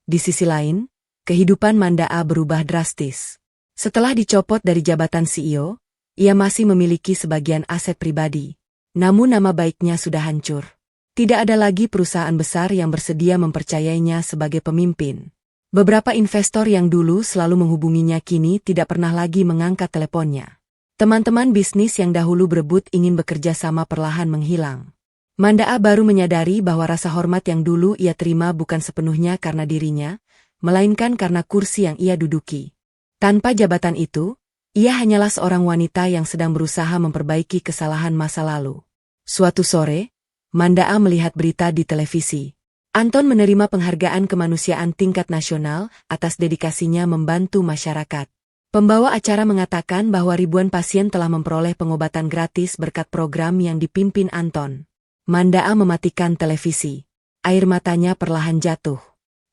Di sisi lain, kehidupan Manda A berubah drastis. Setelah dicopot dari jabatan CEO, ia masih memiliki sebagian aset pribadi. Namun nama baiknya sudah hancur. Tidak ada lagi perusahaan besar yang bersedia mempercayainya sebagai pemimpin. Beberapa investor yang dulu selalu menghubunginya kini tidak pernah lagi mengangkat teleponnya. Teman-teman bisnis yang dahulu berebut ingin bekerja sama perlahan menghilang. Manda A baru menyadari bahwa rasa hormat yang dulu ia terima bukan sepenuhnya karena dirinya, melainkan karena kursi yang ia duduki. Tanpa jabatan itu, ia hanyalah seorang wanita yang sedang berusaha memperbaiki kesalahan masa lalu. Suatu sore, Manda A melihat berita di televisi. Anton menerima penghargaan kemanusiaan tingkat nasional atas dedikasinya membantu masyarakat. Pembawa acara mengatakan bahwa ribuan pasien telah memperoleh pengobatan gratis berkat program yang dipimpin Anton. Manda A mematikan televisi. Air matanya perlahan jatuh.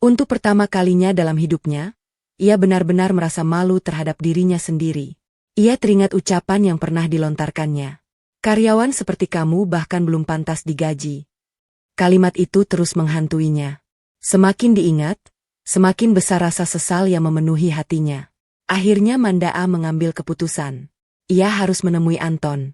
Untuk pertama kalinya dalam hidupnya, ia benar-benar merasa malu terhadap dirinya sendiri. Ia teringat ucapan yang pernah dilontarkannya. Karyawan seperti kamu bahkan belum pantas digaji. Kalimat itu terus menghantuinya. Semakin diingat, semakin besar rasa sesal yang memenuhi hatinya. Akhirnya Manda A mengambil keputusan. Ia harus menemui Anton.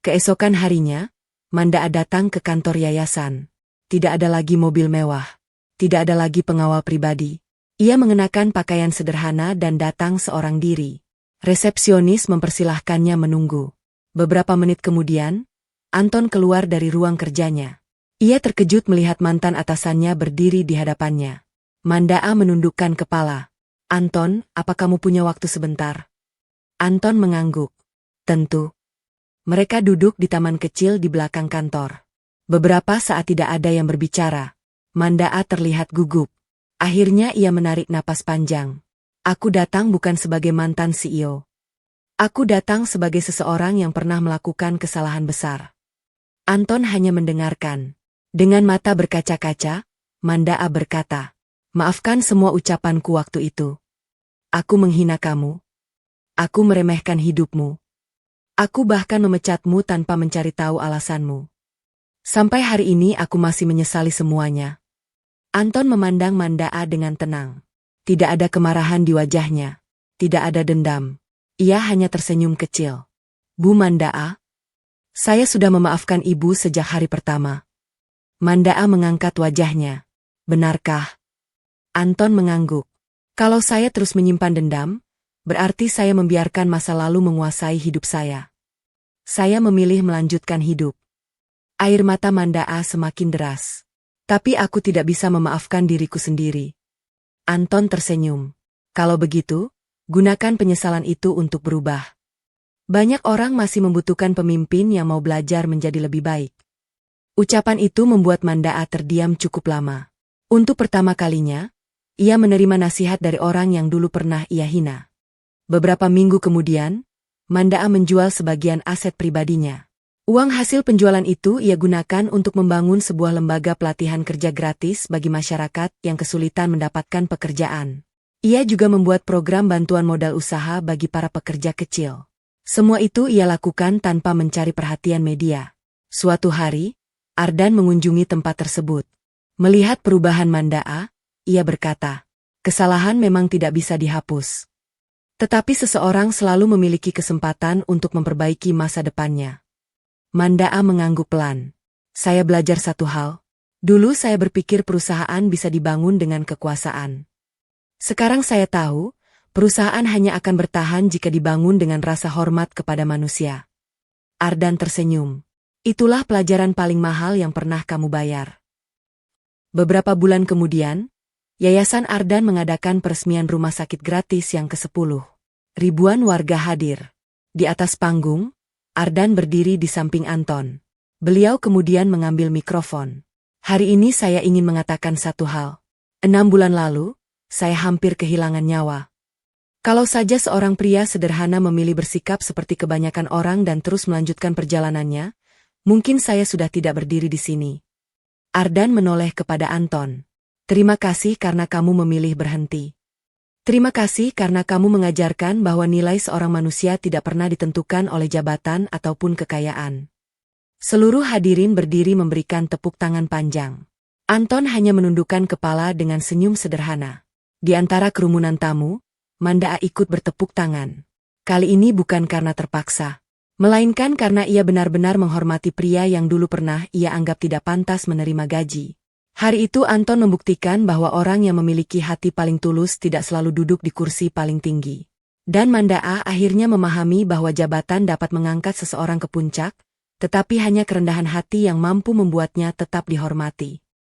Keesokan harinya, Manda A datang ke kantor yayasan. Tidak ada lagi mobil mewah. Tidak ada lagi pengawal pribadi. Ia mengenakan pakaian sederhana dan datang seorang diri. Resepsionis mempersilahkannya menunggu. Beberapa menit kemudian, Anton keluar dari ruang kerjanya. Ia terkejut melihat mantan atasannya berdiri di hadapannya. Manda A menundukkan kepala. Anton, apa kamu punya waktu sebentar? Anton mengangguk. Tentu. Mereka duduk di taman kecil di belakang kantor. Beberapa saat tidak ada yang berbicara. Manda A terlihat gugup. Akhirnya ia menarik napas panjang. Aku datang bukan sebagai mantan CEO. Aku datang sebagai seseorang yang pernah melakukan kesalahan besar. Anton hanya mendengarkan. Dengan mata berkaca-kaca, Manda A berkata, maafkan semua ucapanku waktu itu. Aku menghina kamu. Aku meremehkan hidupmu. Aku bahkan memecatmu tanpa mencari tahu alasanmu. Sampai hari ini aku masih menyesali semuanya. Anton memandang Manda A dengan tenang. Tidak ada kemarahan di wajahnya. Tidak ada dendam. Ia hanya tersenyum kecil. Bu Manda A, saya sudah memaafkan ibu sejak hari pertama. Manda A mengangkat wajahnya. Benarkah? Anton mengangguk. Kalau saya terus menyimpan dendam, berarti saya membiarkan masa lalu menguasai hidup saya. Saya memilih melanjutkan hidup. Air mata Manda A semakin deras. Tapi aku tidak bisa memaafkan diriku sendiri. Anton tersenyum. Kalau begitu, gunakan penyesalan itu untuk berubah. Banyak orang masih membutuhkan pemimpin yang mau belajar menjadi lebih baik. Ucapan itu membuat Manda A terdiam cukup lama. Untuk pertama kalinya, ia menerima nasihat dari orang yang dulu pernah ia hina. Beberapa minggu kemudian, Manda A menjual sebagian aset pribadinya. Uang hasil penjualan itu ia gunakan untuk membangun sebuah lembaga pelatihan kerja gratis bagi masyarakat yang kesulitan mendapatkan pekerjaan. Ia juga membuat program bantuan modal usaha bagi para pekerja kecil. Semua itu ia lakukan tanpa mencari perhatian media. Suatu hari, Ardan mengunjungi tempat tersebut. Melihat perubahan Manda A, ia berkata, kesalahan memang tidak bisa dihapus. Tetapi seseorang selalu memiliki kesempatan untuk memperbaiki masa depannya. Manda A mengangguk pelan. Saya belajar satu hal. Dulu saya berpikir perusahaan bisa dibangun dengan kekuasaan. Sekarang saya tahu, perusahaan hanya akan bertahan jika dibangun dengan rasa hormat kepada manusia. Ardan tersenyum. Itulah pelajaran paling mahal yang pernah kamu bayar. Beberapa bulan kemudian, Yayasan Ardan mengadakan peresmian rumah sakit gratis yang ke-10. Ribuan warga hadir. Di atas panggung, Ardan berdiri di samping Anton. Beliau kemudian mengambil mikrofon. Hari ini saya ingin mengatakan satu hal. 6 bulan lalu, saya hampir kehilangan nyawa. Kalau saja seorang pria sederhana memilih bersikap seperti kebanyakan orang dan terus melanjutkan perjalanannya, mungkin saya sudah tidak berdiri di sini. Ardan menoleh kepada Anton. Terima kasih karena kamu memilih berhenti. Terima kasih karena kamu mengajarkan bahwa nilai seorang manusia tidak pernah ditentukan oleh jabatan ataupun kekayaan. Seluruh hadirin berdiri memberikan tepuk tangan panjang. Anton hanya menundukkan kepala dengan senyum sederhana. Di antara kerumunan tamu, Mandaa ikut bertepuk tangan. Kali ini bukan karena terpaksa, melainkan karena ia benar-benar menghormati pria yang dulu pernah ia anggap tidak pantas menerima gaji. Hari itu Anton membuktikan bahwa orang yang memiliki hati paling tulus tidak selalu duduk di kursi paling tinggi. Dan Mandaa akhirnya memahami bahwa jabatan dapat mengangkat seseorang ke puncak, tetapi hanya kerendahan hati yang mampu membuatnya tetap dihormati.